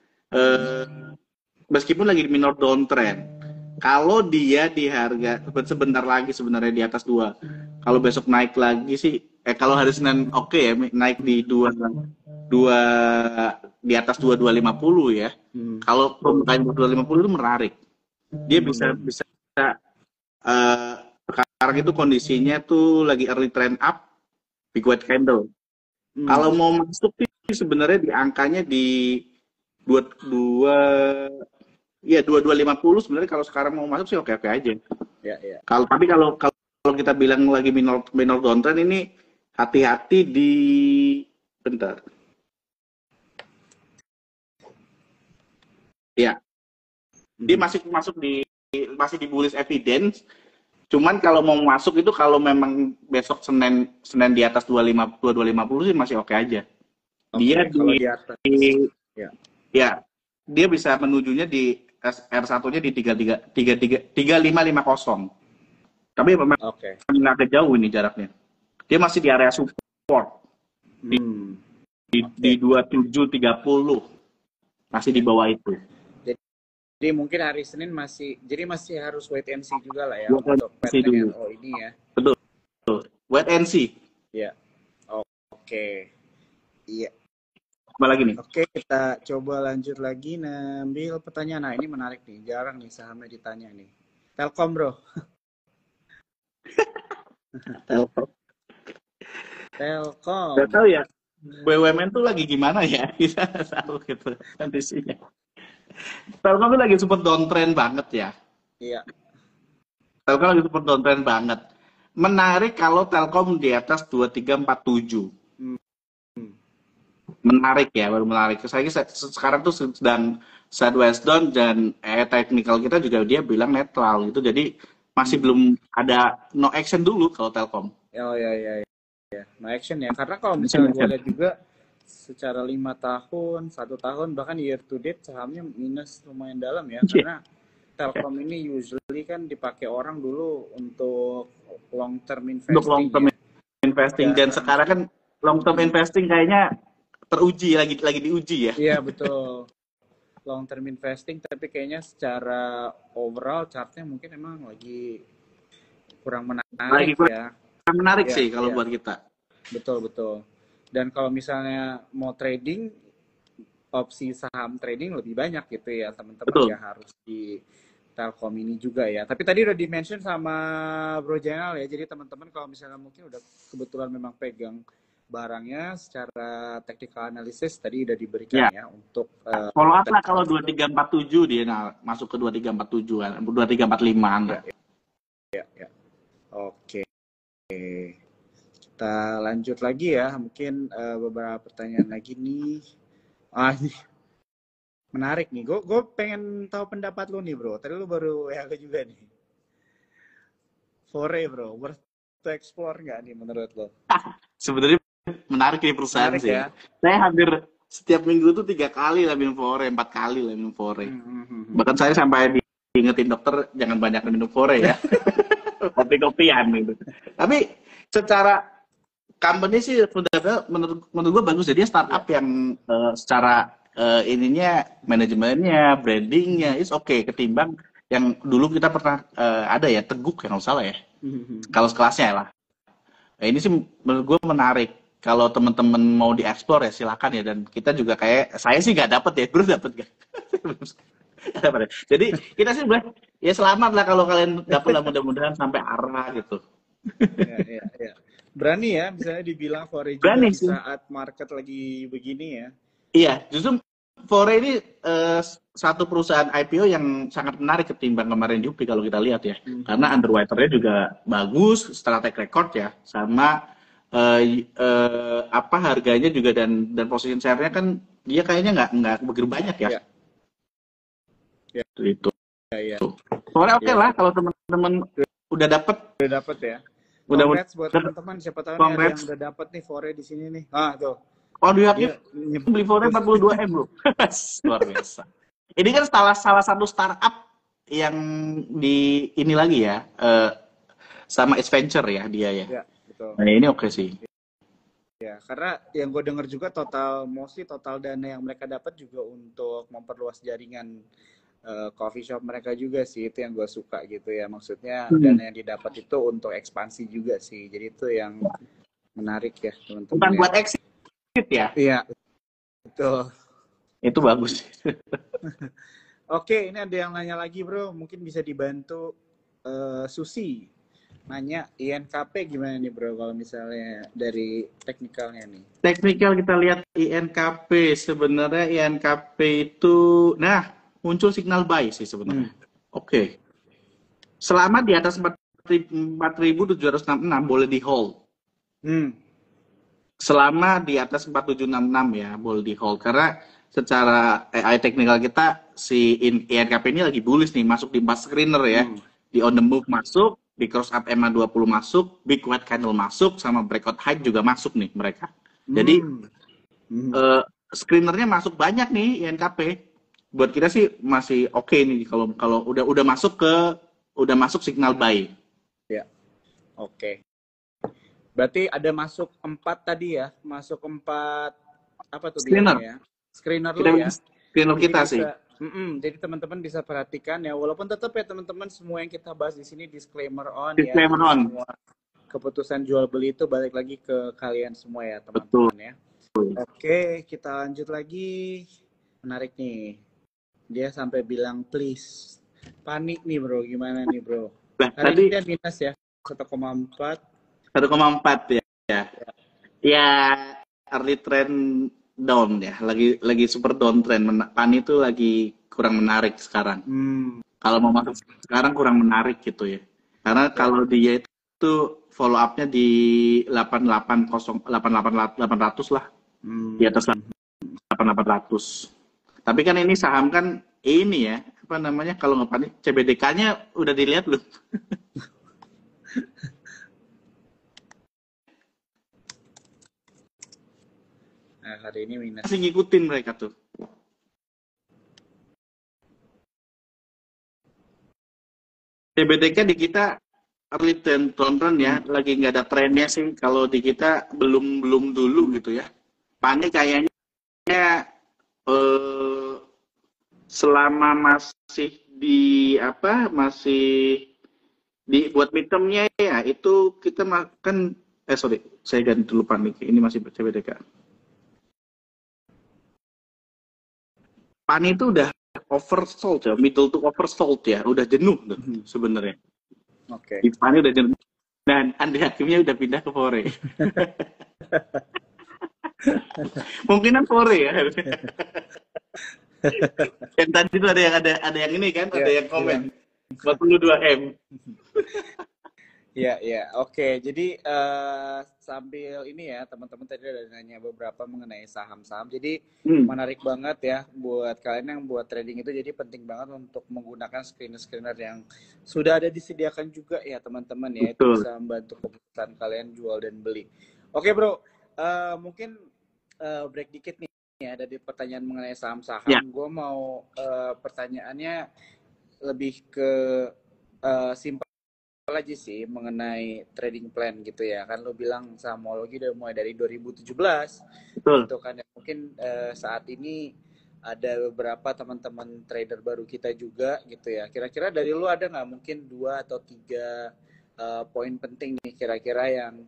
Meskipun lagi minor downtrend. Kalau dia di harga sebentar lagi sebenarnya di atas 2. Kalau besok naik lagi sih kalau hari Senin oke ya, naik di 2 di atas 2250 ya. Kalau pembukaan 2250 itu menarik. Dia bisa sekarang itu kondisinya tuh lagi early trend up, big white candle. Kalau mau masuk sih sebenarnya di angkanya di 2250 sebenarnya kalau sekarang mau masuk sih oke-oke aja. Iya. Tapi kalau kita bilang lagi minor downtrend ini hati-hati di bentar. Ya. Dia masih di bullish evidence. Cuman kalau mau masuk itu kalau memang besok Senin di atas 2250 sih masih oke aja. Dia di atas. Dia bisa menujunya di R1-nya di 3550. Tapi memang nggak jauh ini jaraknya. Dia masih di area support. Di 2730. Masih di bawah itu. Jadi mungkin hari Senin masih harus wait and see juga lah ya untuk PTRO ini ya. Betul. Wait and see. Iya. Oke. Iya. Apa lagi nih? Oke, kita coba lanjut lagi ngambil pertanyaan. Nah, ini menarik nih. Jarang nih sahamnya ditanya nih. Telkom, bro. Telkom. Gak tahu ya. BUMN tuh lagi gimana ya? Bisa tahu gitu kondisinya. Telkom tuh lagi super downtrend banget ya. Iya. Telkom lagi super downtrend banget. Menarik kalau Telkom di atas 2347. Menarik ya, baru menarik. Saya sekarang tuh sedang sideways down dan technical kita juga dia bilang netral gitu. Jadi masih belum ada no action dulu kalau Telkom. Oh ya. No action ya. Karena kalau misalnya gue lihat juga secara 5 tahun, 1 tahun bahkan year to date sahamnya minus lumayan dalam ya. Karena Telkom ini usually kan dipakai orang dulu untuk long term investing. Untuk long term investing dan sekarang kan long term investing kayaknya teruji lagi diuji ya. Iya betul. Long term investing tapi kayaknya secara overall chartnya mungkin emang lagi kurang menarik ya. Kurang menarik sih kalau buat kita. Betul. Dan kalau misalnya mau trading, opsi saham trading lebih banyak gitu ya teman-teman ya harus di Telkom ini juga ya. Tapi tadi udah di-mention sama Bro Jainal ya. Jadi teman-teman kalau misalnya mungkin udah kebetulan memang pegang barangnya secara technical analysis tadi udah diberikan ya untuk follow up lah kalau 2347 dia masuk ke 2347-an, 2345-an. Ya. Oke. Kita lanjut lagi ya. Mungkin beberapa pertanyaan lagi nih. Ini menarik nih. Gue pengen tahu pendapat lu nih, bro. Tadi lu baru WA juga nih. Fore, bro. Worth to explore nggak nih menurut lo? Sebenarnya menarik nih perusahaan sih. Ya? Saya hampir setiap minggu tuh 3 kali lah minum Fore, 4 kali lah minum Fore. Bahkan saya sampai diingetin dokter jangan banyak minum Fore ya. Kopi-kopian gitu. Tapi secara company sih menurut gue bagus. Jadi startup yang secara ininya, manajemennya, brandingnya, is oke ketimbang yang dulu kita pernah ada ya Teguk yang nggak salah ya. Kalau sekelasnya lah. Nah, ini sih menurut gue menarik. Kalau teman-teman mau dieksplor ya silakan ya. Dan kita juga kayak saya sih nggak dapet ya, bro dapet gak? Nggak dapet ya. Jadi kita sih ya selamat lah kalau kalian dapet lah, mudah-mudahan sampai arah gitu. Ya. Berani ya, misalnya dibilang Fore juga Berani di sih. saat market lagi begini ya. Iya, justru Fore ini satu perusahaan IPO yang sangat menarik ketimbang kemarin Yupi kalau kita lihat ya. Karena underwriter-nya juga bagus, setelah track record ya, sama apa harganya juga dan position share-nya kan dia kayaknya nggak begitu banyak ya. Ya. Itu. Ya. Fore oke lah kalau teman-teman udah dapet. Udah dapet ya. Udah Congrats buat teman-teman, siapa tahu nih ada yang udah dapet nih Fore di sini nih. Ah, tuh. Oh, dia beli Fore 42M loh. Luar biasa. Ini kan salah satu startup yang di ini lagi ya, sama Adventure ya dia ya. Ya, betul. Nah, ini oke sih. Ya, karena yang gue dengar juga mostly total dana yang mereka dapat juga untuk memperluas jaringan coffee shop mereka juga sih, itu yang gue suka gitu ya. Maksudnya dana yang didapat itu untuk ekspansi juga sih. Jadi itu yang menarik ya teman-teman. Bukan buat exit ya? Iya, betul. Itu bagus. Oke, ini ada yang nanya lagi bro, mungkin bisa dibantu Susi. Nanya INKP gimana nih bro kalau misalnya dari teknikalnya nih? Teknikal kita lihat INKP, sebenarnya INKP itu, nah muncul signal buy sih sebenarnya. Oke. Selama di atas 4.766 boleh di hold. Selama di atas 4766 ya boleh di hold, karena secara AI teknikal kita si INKP ini lagi bullish nih, masuk di 4 screener ya. Di on the move masuk, di cross up EMA 20 masuk, big white candle masuk, sama breakout high juga masuk nih mereka. Jadi screenernya masuk banyak nih INKP. Buat kita sih masih oke nih kalau udah masuk signal buy. Ya. Oke. Berarti ada masuk 4 tadi ya, masuk 4 apa tuh Screener ya? Screener kita lu ya. Screener Jadi kita sih. Jadi teman-teman bisa perhatikan ya, walaupun tetap ya teman-teman semua yang kita bahas di sini disclaimer on ya. Semua keputusan jual beli itu balik lagi ke kalian semua ya teman-teman ya. Oke, kita lanjut lagi. Menarik nih. Dia sampai bilang please. Panik nih bro, gimana nih bro? Hari ini dia minus ya, 1,4. 1,4 ya. Ya early trend down ya, lagi super down trend. Pani itu lagi kurang menarik sekarang. Kalau mau masuk sekarang kurang menarik gitu ya. Karena kalau dia itu follow up-nya di 800 lah. Di atas 8800. Tapi kan ini saham kan ini ya, apa namanya, kalau nggak panik CBDK-nya udah dilihat belum? Nah, hari ini minus. Masih ngikutin mereka tuh. CBDK di kita early trend ya, lagi nggak ada trennya sih. Kalau di kita belum dulu gitu ya. Panik kayaknya selama masih buat midterm-nya ya, itu kita makan saya ganti dulu panik. Ini masih CBDK. Pani itu udah oversold ya, middle to oversold ya, udah jenuh tuh sebenarnya. Oke. Pani udah jenuh. Dan Andri Hakimnya udah pindah ke Fore. Mungkinan Fore ya. Dan tadi tuh ada yang ini kan, ada yang komen 42M. Ya, oke. Jadi sambil ini ya, teman-teman tadi ada nanya beberapa mengenai saham-saham. Jadi menarik banget ya buat kalian yang buat trading itu. Jadi penting banget untuk menggunakan screener-screener yang sudah ada disediakan juga ya teman-teman ya. Itu bisa membantu keputusan kalian jual dan beli. Oke bro, mungkin break dikit nih ya, ada di pertanyaan mengenai saham-saham. Gue mau pertanyaannya lebih ke simpel aja sih mengenai trading plan gitu ya. Kan lo bilang sahamologi udah mulai dari 2017. Betul. Gitu kan ya. Mungkin saat ini ada beberapa teman-teman trader baru kita juga gitu ya. Kira-kira dari lu ada nggak mungkin 2 atau 3 poin penting nih kira-kira yang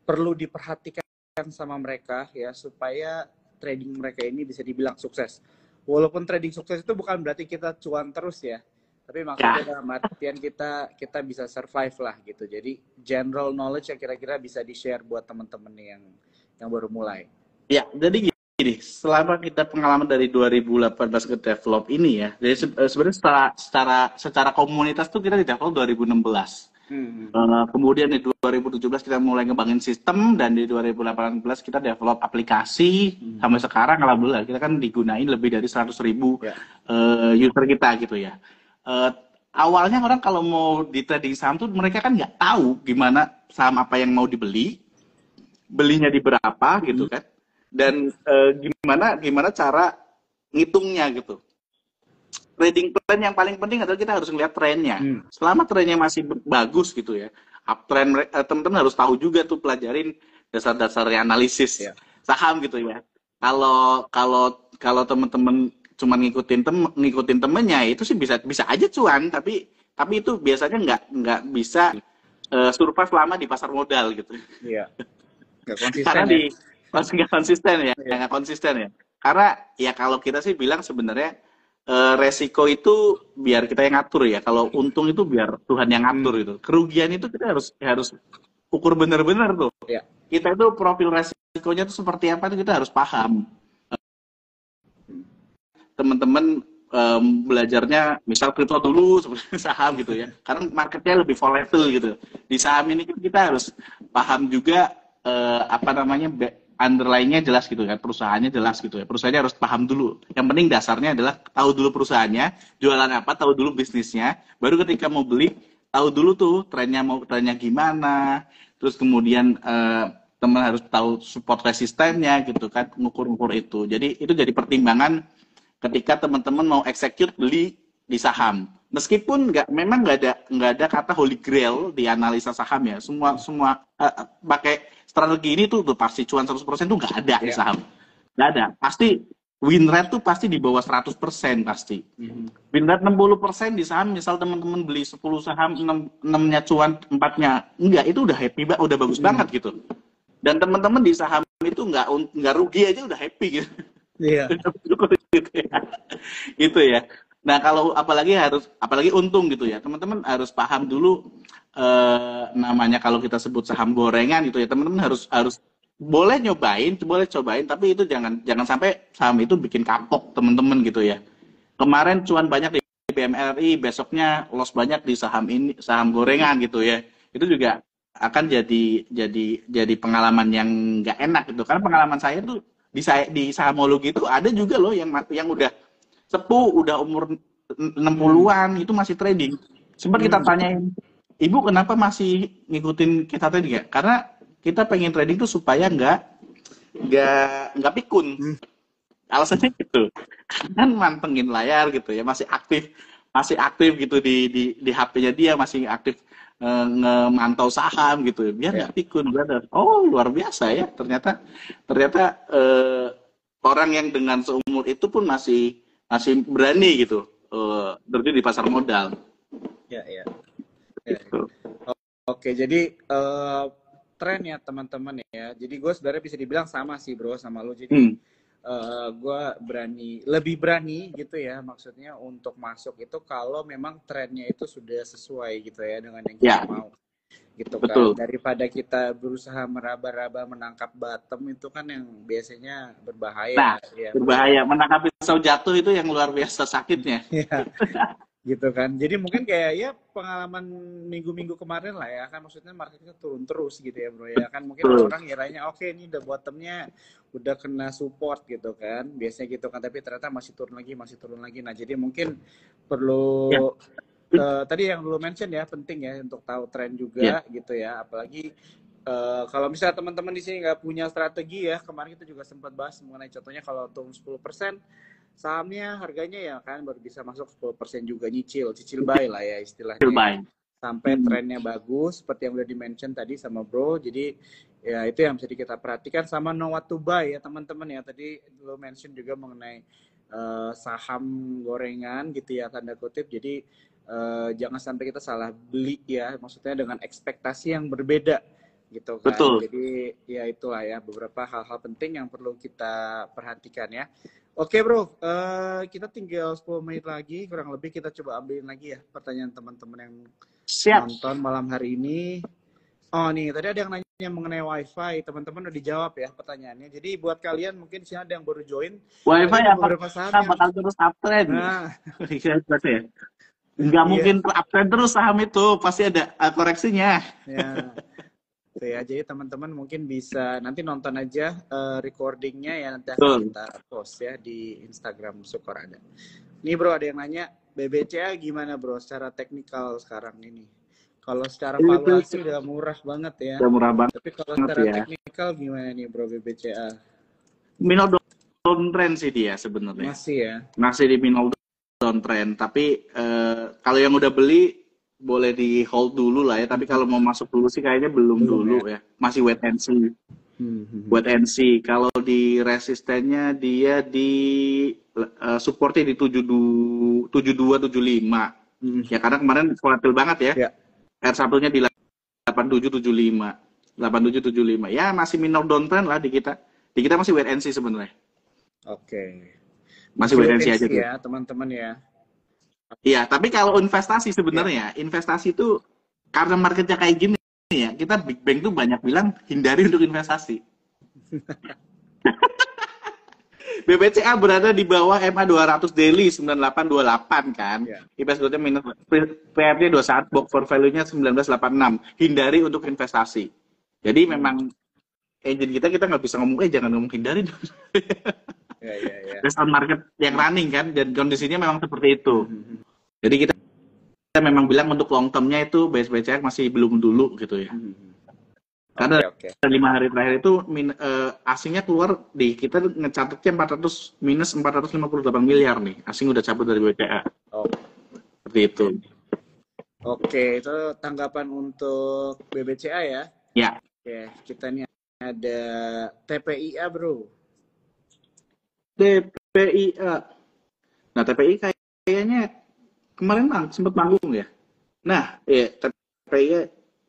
perlu diperhatikan sama mereka ya supaya trading mereka ini bisa dibilang sukses. Walaupun trading sukses itu bukan berarti kita cuan terus ya, tapi maksudnya dalam artian kita bisa survive lah gitu. Jadi general knowledge yang kira-kira bisa di-share buat teman-teman yang baru mulai. Ya, jadi gini, selama kita pengalaman dari 2018 ke develop ini ya, jadi sebenarnya secara komunitas tuh kita di develop 2016. Kemudian di 2017 kita mulai ngembangin sistem, dan di 2018 kita develop aplikasi, sampai sekarang alhamdulillah kita kan digunain lebih dari 100.000 user kita gitu ya. Awalnya orang kalau mau di trading saham tuh mereka kan nggak tahu gimana saham apa yang mau dibeli, belinya di berapa gitu kan, dan gimana cara ngitungnya gitu. Trading plan yang paling penting adalah kita harus ngeliat trennya. Selama trennya masih bagus gitu ya, uptrend, teman-teman harus tahu juga tuh, pelajarin dasar-dasar analisis saham gitu ya. Kalau teman-teman cuma ngikutin temennya, itu sih bisa aja cuan, tapi itu biasanya nggak bisa survive lama di pasar modal gitu. Iya. Nggak konsisten. Karena nggak konsisten ya, nggak konsisten ya. Karena ya kalau kita sih bilang sebenarnya resiko itu biar kita yang ngatur ya. Kalau untung itu biar Tuhan yang ngatur itu. Kerugian itu kita harus ukur benar-benar tuh. Ya. Kita itu profil resikonya itu seperti apa itu kita harus paham. Teman-teman belajarnya misal kripto dulu seperti saham gitu ya. Karena marketnya lebih volatile gitu. Di saham ini kita harus paham juga underlying-nya jelas gitu kan, perusahaannya jelas gitu ya. Perusahaannya harus paham dulu. Yang penting dasarnya adalah tahu dulu perusahaannya, jualan apa, tahu dulu bisnisnya. Baru ketika mau beli, tahu dulu tuh trennya gimana. Terus kemudian teman harus tahu support resistennya gitu kan, ngukur-ngukur itu. Jadi itu jadi pertimbangan ketika teman-teman mau execute beli di saham. Meskipun memang nggak ada kata holy grail di analisa saham ya. Semua pakai strategi ini tuh pasti cuan 100% tuh nggak ada di saham. Nggak ada. Pasti win rate tuh pasti di bawah 100% pasti. Win rate 60% di saham, misal teman-teman beli 10 saham, 6-nya cuan, 4-nya enggak, itu udah happy banget, udah bagus banget gitu. Dan teman-teman di saham itu nggak rugi aja udah happy gitu. Iya. Gitu ya. Nah, kalau apalagi untung gitu ya. Teman-teman harus paham dulu namanya kalau kita sebut saham gorengan gitu ya. Teman-teman harus boleh cobain, tapi itu jangan sampai saham itu bikin kapok teman-teman gitu ya. Kemarin cuan banyak di BMRI, besoknya loss banyak di saham gorengan gitu ya. Itu juga akan jadi pengalaman yang nggak enak gitu. Karena pengalaman saya tuh di sahamologi itu ada juga loh yang udah sepuh, udah umur 60-an itu masih trading. Sempat kita tanyain, Ibu kenapa masih ngikutin kita trading ya? Karena kita pengen trading tuh supaya nggak pikun. Alasannya gitu. Kan mantengin layar gitu ya, masih aktif gitu di HP-nya dia, masih aktif ngemantau saham gitu biar nggak pikun. Oh, luar biasa ya, ternyata orang yang dengan seumur itu pun masih berani gitu terjun di pasar modal. Ya. Gitu. Oke, jadi tren ya teman-teman ya. Jadi gue sebenarnya bisa dibilang sama sih bro sama lo. Jadi gue lebih berani gitu ya, maksudnya untuk masuk itu kalau memang trennya itu sudah sesuai gitu ya dengan yang kita mau gitu. Betul. Kan daripada kita berusaha meraba-raba menangkap bottom itu kan yang biasanya berbahaya. Berbahaya. Menangkap pisau jatuh itu yang luar biasa sakitnya. Gitu kan. Jadi mungkin kayak ya pengalaman minggu-minggu kemarin lah ya kan, maksudnya marketnya turun terus gitu ya bro ya kan. Mungkin orang kiranya oke, ini udah bottomnya udah kena support gitu kan, biasanya gitu kan, tapi ternyata masih turun lagi. Nah jadi mungkin perlu tadi yang dulu mention ya, penting ya untuk tahu tren juga gitu ya. Apalagi kalau misalnya teman-teman di sini nggak punya strategi ya, kemarin kita juga sempat bahas mengenai contohnya kalau turun 10%, sahamnya harganya ya kan baru bisa masuk 10% juga, cicil buy lah ya istilahnya. Sampai trennya bagus seperti yang udah di-mention tadi sama bro. Jadi ya itu yang bisa kita perhatikan, sama know what to buy ya teman-teman ya. Tadi lo mention juga mengenai saham gorengan gitu ya, tanda kutip. Jadi jangan sampai kita salah beli ya, maksudnya dengan ekspektasi yang berbeda gitu kan. Betul. Jadi ya itulah ya beberapa hal-hal penting yang perlu kita perhatikan ya. Oke bro, kita tinggal 10 menit lagi, kurang lebih kita coba ambilin lagi ya pertanyaan teman-teman yang nonton malam hari ini. Oh nih, tadi ada yang nanya mengenai wifi, teman-teman udah dijawab ya pertanyaannya. Jadi buat kalian mungkin di sini ada yang baru join, wifi ada apa beberapa saham yang bakal terus uptrend? Nah, nggak mungkin uptrend terus saham itu, pasti ada koreksinya. Ya. Ya, jadi teman-teman mungkin bisa nanti nonton aja recordingnya ya, nanti akan kita post ya di Instagram Sukor ada. Nih bro, ada yang nanya BBCA gimana bro secara teknikal sekarang ini? Kalau secara valuasi udah murah banget ya. Udah murah banget. Tapi kalau secara teknikal gimana nih bro BBCA? Minor downtrend sih dia sebenarnya. Masih ya. Masih di minor downtrend. Tapi kalau yang udah beli boleh di hold dulu lah ya, tapi kalau mau masuk dulu sih kayaknya belum dulu ya. Masih wait and see. Wait and see. Kalau di resistennya dia di supportnya di 72 75. Ya karena kemarin volatil banget ya. R1-nya di 8775. 8775. Ya masih minor downtrend lah di kita. Di kita masih wait and see sebenarnya. Oke. Masih wait and see aja ya, teman-teman ya. Iya, tapi kalau investasi sebenarnya, investasi itu karena marketnya kayak gini ya, kita Big Bang tuh banyak bilang hindari untuk investasi. BBCA berada di bawah MA 200 daily 9828 kan. IPS growth-nya minus, PRD 21, book for value-nya 1986. Hindari untuk investasi. Jadi memang engine kita nggak bisa ngomong, jangan ngomong hindari. Based on market yang running kan, dan kondisinya memang seperti itu. Jadi kita memang bilang untuk long term-nya itu BCA masih belum dulu gitu ya. Karena 5 hari terakhir itu asingnya keluar di kita ngecatatnya minus 458 miliar nih. Asing udah cabut dari BCA. Seperti itu. Oke, itu tanggapan untuk BBCA ya? Ya. Oke, kita nih ada TPIA bro. TPIA. Nah, TPI kayaknya kemarin sempat manggung ya. Nah, ya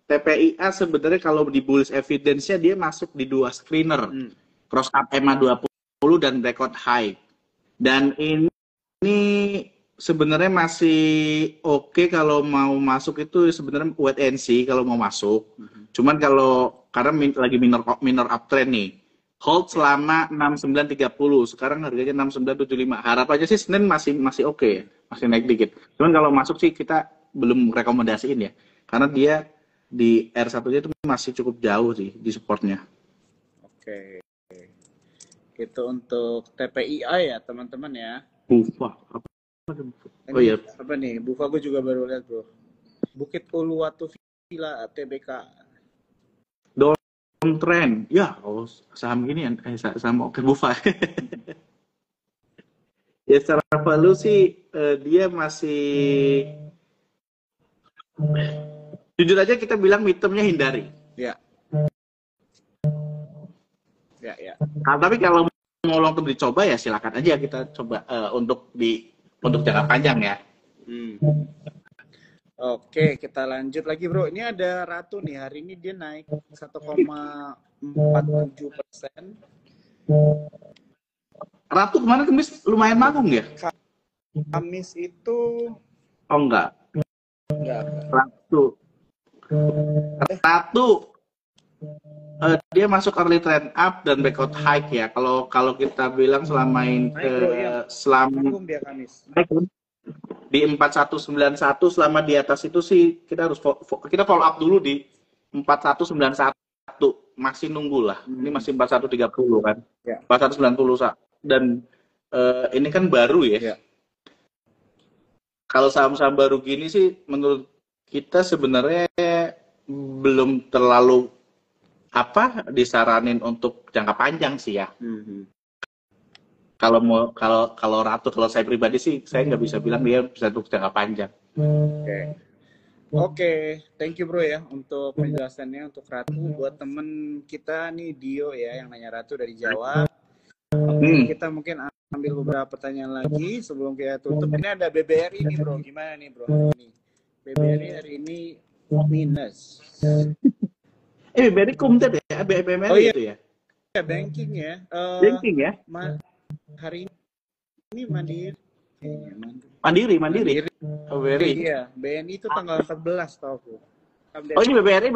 TPIA sebenarnya kalau di bullish evidence-nya dia masuk di 2 screener. Cross up EMA 20 dan record high. Dan ini sebenarnya masih oke kalau mau masuk itu sebenarnya wait and see kalau mau masuk. Cuman kalau karena lagi minor uptrend nih. Hold selama 6930. Sekarang harganya 6975. Harap aja sih Senin masih oke ya. Masih naik dikit. Cuman kalau masuk sih kita belum rekomendasiin ya. Karena dia di R1-nya itu masih cukup jauh sih di supportnya. Oke. Itu untuk TPIA ya teman-teman ya. Bufa. Oh iya. Apa nih? Bufa gue juga baru lihat bro. Bukit Uluwatu Villa TBK. Trend ya, saham gini saham oke Bufa. Ya secara value sih dia masih jujur aja kita bilang midterm-nya hindari. Ya. Nah, tapi kalau mau long term dicoba ya silakan aja kita coba untuk jangka panjang ya. Oke, kita lanjut lagi bro. Ini ada Ratu nih, hari ini dia naik 1,47%. Ratu kemarin Kamis lumayan manggung ya? Kamis itu... Oh enggak. Ratu dia masuk early trend up dan breakout high ya. Kalau kita bilang selama ini selama dia Kamis. Di 4191 selama di atas itu sih kita harus kita follow up dulu di 4191, masih nunggu lah. Ini masih 4130 kan. 4190 dan ini kan baru ya. Kalau saham-saham baru gini sih menurut kita sebenarnya belum terlalu disaranin untuk jangka panjang sih ya. Kalau Ratu, kalau saya pribadi sih saya nggak bisa bilang dia bisa untuk jangka panjang. Oke, thank you bro ya untuk penjelasannya untuk Ratu. Buat temen kita nih Dio ya yang nanya Ratu dari Jawa. kita mungkin ambil beberapa pertanyaan lagi sebelum kita tutup. Ini ada BBRI nih bro, gimana nih bro? Ini BBRI hari ini minus. BBRI kumtet ya, BBRI oh iya, itu ya? Ya, banking ya. Banking ya? Hari ini Mandiri. Mandiri. BBRI. Iya, BNI itu tanggal 14 tau aku. Oh ini BBRI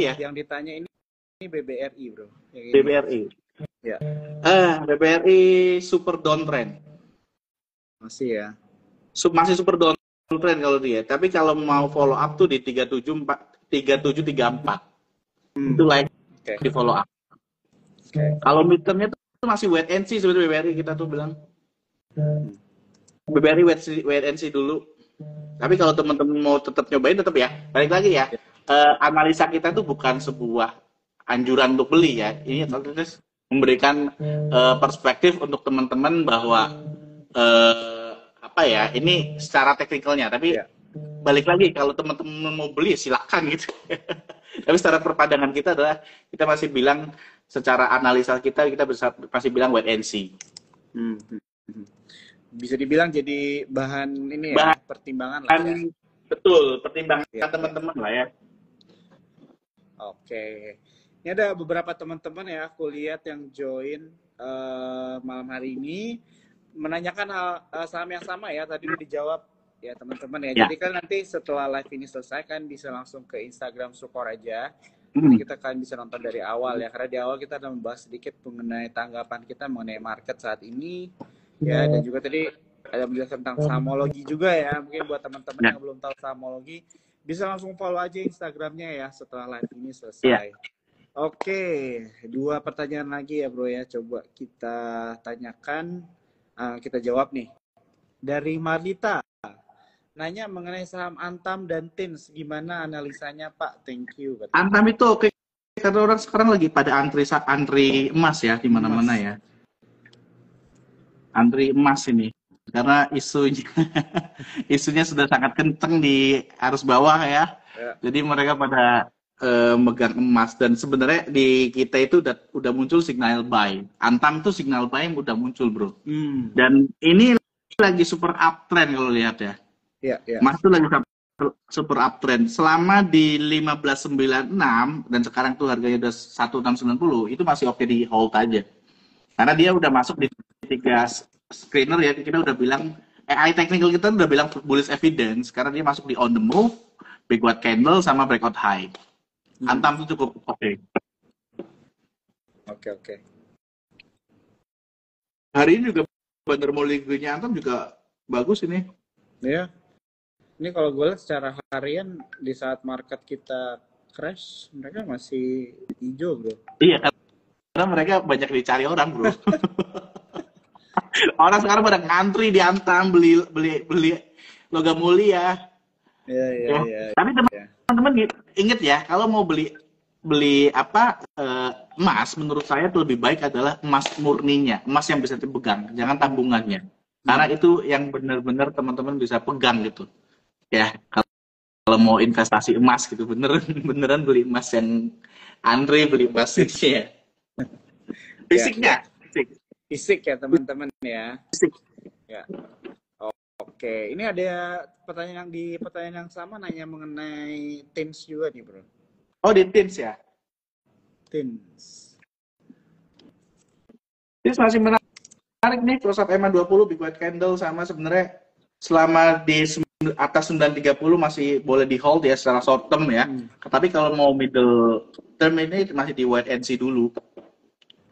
ya? Yang ditanya ini BBRI bro. BBRI. Ya. BBRI super downtrend. Masih ya. Masih super downtrend kalau dia. Tapi kalau mau follow up tuh di 3734. Itu di follow up. Kalau midtermnya tuh masih wait and see sebenarnya BBRI kita tuh bilang. BBRI wait and see dulu. Tapi kalau teman-teman mau tetap nyobain tetap ya. Balik lagi ya. Analisa kita tuh bukan sebuah anjuran untuk beli ya. Ini terus memberikan perspektif untuk teman-teman bahwa ini secara teknikalnya. Tapi balik lagi kalau teman-teman mau beli silakan gitu. Tapi secara perpandangan kita adalah kita masih bilang secara analisa kita masih bilang wait and see. Bisa dibilang jadi bahan ini ya, pertimbangan lah ya. Betul, pertimbangan teman-teman lah ya. Oke. Ini ada beberapa teman-teman ya, aku lihat yang join malam hari ini menanyakan hal saham yang sama ya, tadi udah dijawab ya teman-teman ya. Jadi kan nanti setelah live ini selesai kan bisa langsung ke Instagram Sukor aja. Nanti kita kan bisa nonton dari awal ya, karena di awal kita ada membahas sedikit mengenai tanggapan kita mengenai market saat ini ya, dan juga tadi ada menjelaskan tentang sahamologi juga ya. Mungkin buat teman-teman yang belum tahu sahamologi bisa langsung follow aja Instagramnya ya setelah live ini selesai. Oke, 2 pertanyaan lagi ya bro ya, coba kita tanyakan, kita jawab nih. Dari Marlita, nanya mengenai saham Antam dan Tins, gimana analisanya Pak? Thank you. Antam itu oke, karena orang sekarang lagi pada antri emas ya, di mana-mana ya. Antri emas ini, karena isunya sudah sangat kenceng di arus bawah ya. Jadi mereka pada megang emas, dan sebenarnya di kita itu udah muncul signal buy. Antam itu signal buy yang udah muncul bro. Dan ini lagi super uptrend kalau lihat ya. Emas itu lagi super uptrend. Selama di 1596 dan sekarang tuh harganya udah 1690, itu masih oke di hold aja. Karena dia udah masuk di 3 screener ya, kita udah bilang AI technical kita udah bilang bullish evidence karena dia masuk di on the move, big white candle sama breakout high. Antam itu cukup oke. Oke. Hari ini juga fundamentalnya Antam juga bagus ini. Ya. Ini kalau gue lihat secara harian di saat market kita crash, mereka masih hijau bro. Iya, karena mereka banyak dicari orang bro. Orang sekarang pada ngantri di Antam beli logam mulia. Iya. Tapi teman-teman inget ya, kalau mau beli emas, menurut saya itu lebih baik adalah emas murninya, emas yang bisa dipegang, jangan tabungannya. Karena itu yang benar-benar teman-teman bisa pegang gitu. Ya, kalau mau investasi emas gitu, beneran beli emas yang Andre beli emas ini ya. Fisiknya. Fisik ya teman-teman ya. Fisik. Ya. Oke, ini ada pertanyaan yang sama nanya mengenai Tins juga nih bro. Oh di Tins ya? Tins masih menarik nih, close up EMA 20, big white candle sama sebenarnya selama di atas 930 masih boleh di hold ya secara short term ya. Tapi kalau mau middle term ini masih di wait and see dulu.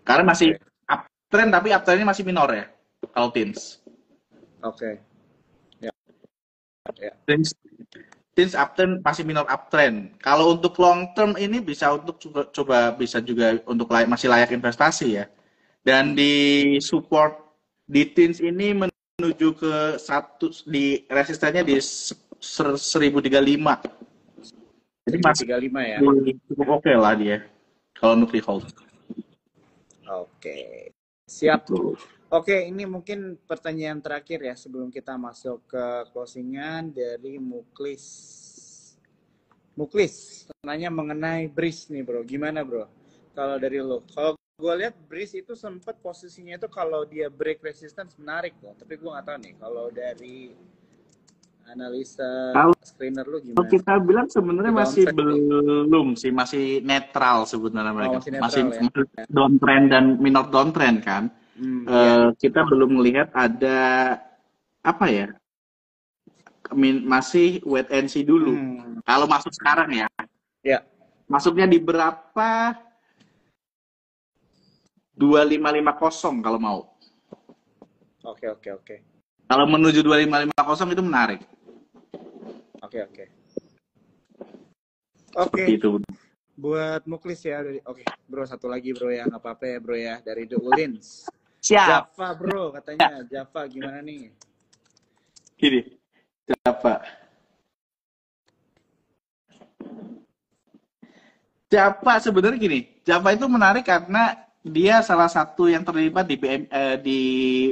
Karena masih uptrend, tapi uptrendnya masih minor ya kalau Tins. Oke. Ya. Tins uptrend masih minor uptrend. Kalau untuk long term ini bisa untuk coba bisa juga untuk masih layak investasi ya. Dan di support di Tins ini menuju ke di resistennya di 1035. Jadi masih 1035 ya. Cukup oke lah dia kalau untuk di hold. Oke. Siap. Oke, ini mungkin pertanyaan terakhir ya sebelum kita masuk ke closingan dari Muklis. Muklis, tanya mengenai BRIS nih bro, gimana bro? Kalau dari lo, kalau gue lihat Breeze itu sempat posisinya itu kalau dia break resistance menarik loh. Tapi gue nggak tahu nih kalau dari analisa Kalau screener lu gimana? kita bilang sebenarnya masih Downside belum sih, masih netral sebenarnya oh, mereka. masih netral ya. Masih downtrend dan minor downtrend kan. Iya. Kita belum melihat ada apa ya? Masih wait and see dulu. Kalau masuk sekarang ya. Ya. Masuknya di berapa? 2550 kalau mau. Oke. Kalau menuju 2550 itu menarik. Oke. Seperti itu. Buat Muklis ya. Oke, bro, satu lagi bro ya, nggak apa-apa ya bro ya, dari The Ulins. Siap. Java bro, katanya. Java gimana nih? Gini, Java sebenarnya gini, Java itu menarik karena dia salah satu yang terlibat di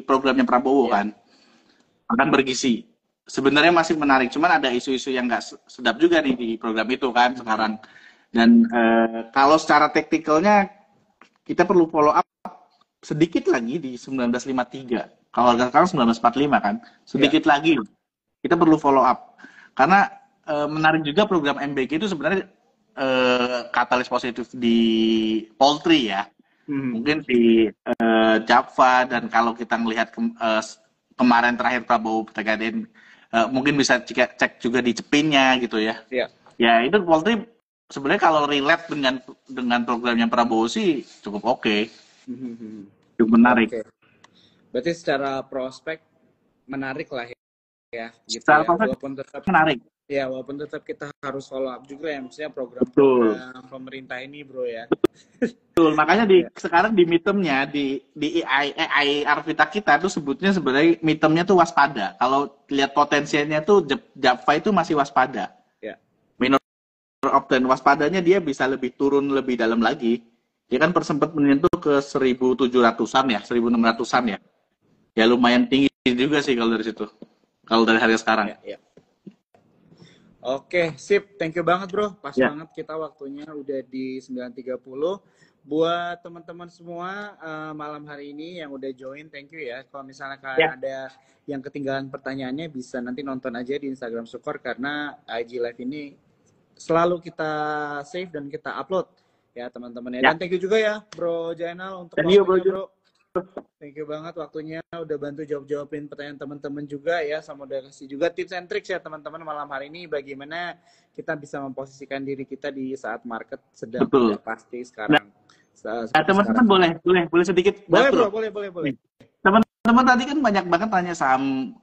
programnya Prabowo kan, akan bergizi. Sebenarnya masih menarik, cuman ada isu-isu yang nggak sedap juga nih di program itu kan sekarang. Dan kalau secara teknikalnya kita perlu follow up sedikit lagi di 1953. Kalau sekarang 1945 kan, sedikit lagi kita perlu follow up karena menarik juga program MBG itu sebenarnya katalis positif di poultry ya. Mungkin di Java, dan kalau kita melihat kemarin terakhir Prabowo TKDN mungkin bisa cek juga di cepinnya gitu ya. Ya itu poultry sebenarnya kalau relate dengan programnya Prabowo sih cukup oke. Cukup menarik. Berarti secara prospek menarik lah ya gitu secara ya. Walaupun tetap menarik. Ya, walaupun tetap kita harus follow up juga ya, maksudnya program pemerintah ini, bro ya. Betul, makanya sekarang di midterm-nya, di AI Arvita kita tuh sebutnya sebenarnya midterm-nya tuh waspada. Kalau lihat potensinya tuh Java itu masih waspada. Ya. Minor of dan waspadanya dia bisa lebih turun lebih dalam lagi. Dia kan sempat menyentuh ke 1.700-an ya, 1.600-an ya. Ya lumayan tinggi juga sih kalau dari situ. Kalau dari harga sekarang. Ya. Oke, sip. Thank you banget, bro. Pas banget kita waktunya udah di 9.30. Buat teman-teman semua malam hari ini yang udah join, thank you ya. Kalau misalnya kalian ada yang ketinggalan pertanyaannya, bisa nanti nonton aja di Instagram Sukor, karena IG Live ini selalu kita save dan kita upload ya teman-teman ya. Dan thank you juga ya, Bro Jainal, untuk waktunya, bro. Thank you banget waktunya, udah bantu jawab-jawabin pertanyaan teman-teman juga ya, sama udah kasih juga tips and tricks ya teman-teman malam hari ini, bagaimana kita bisa memposisikan diri kita di saat market sedang tidak pasti sekarang. Teman-teman boleh sedikit. Boleh. Teman-teman tadi kan banyak banget tanya saham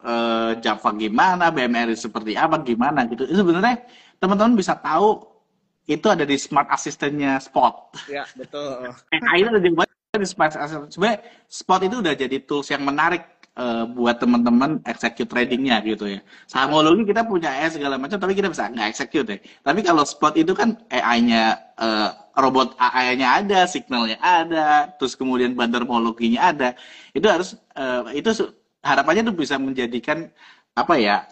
Java gimana, BMRI seperti apa, gimana gitu. Itu sebenarnya teman-teman bisa tahu itu ada di Smart Assistant-nya Spot. Ya, betul. AI itu ada di Smart Assistant. Sebenarnya Spot itu udah jadi tools yang menarik buat teman-teman execute tradingnya gitu ya. Sahamologi kita punya AI segala macam, tapi kita bisa nggak execute ya. Tapi kalau Spot itu kan AI-nya robot AI-nya ada, signalnya ada, terus kemudian bandarmologinya ada. Itu harus itu harapannya tuh bisa menjadikan apa ya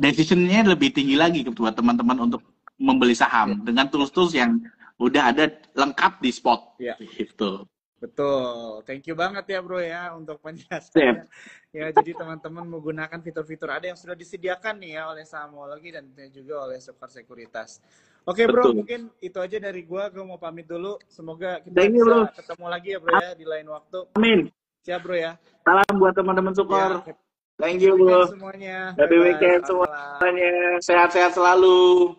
decision-nya lebih tinggi lagi buat teman-teman untuk membeli saham dengan tools-tools yang udah ada lengkap di Spot. Gitu. Betul, thank you banget ya bro ya untuk penjelasannya. Ya, jadi teman-teman menggunakan fitur-fitur ada yang sudah disediakan nih ya oleh Sahamologi dan juga oleh Sukor Sekuritas. Oke bro, mungkin itu aja dari gue mau pamit dulu. Semoga kita bisa ketemu lagi ya bro ya di lain waktu. Amin. Siap bro ya. Salam buat teman-teman Sukor. Thank you bro. Semuanya. Happy weekend semuanya. Sehat-sehat selalu.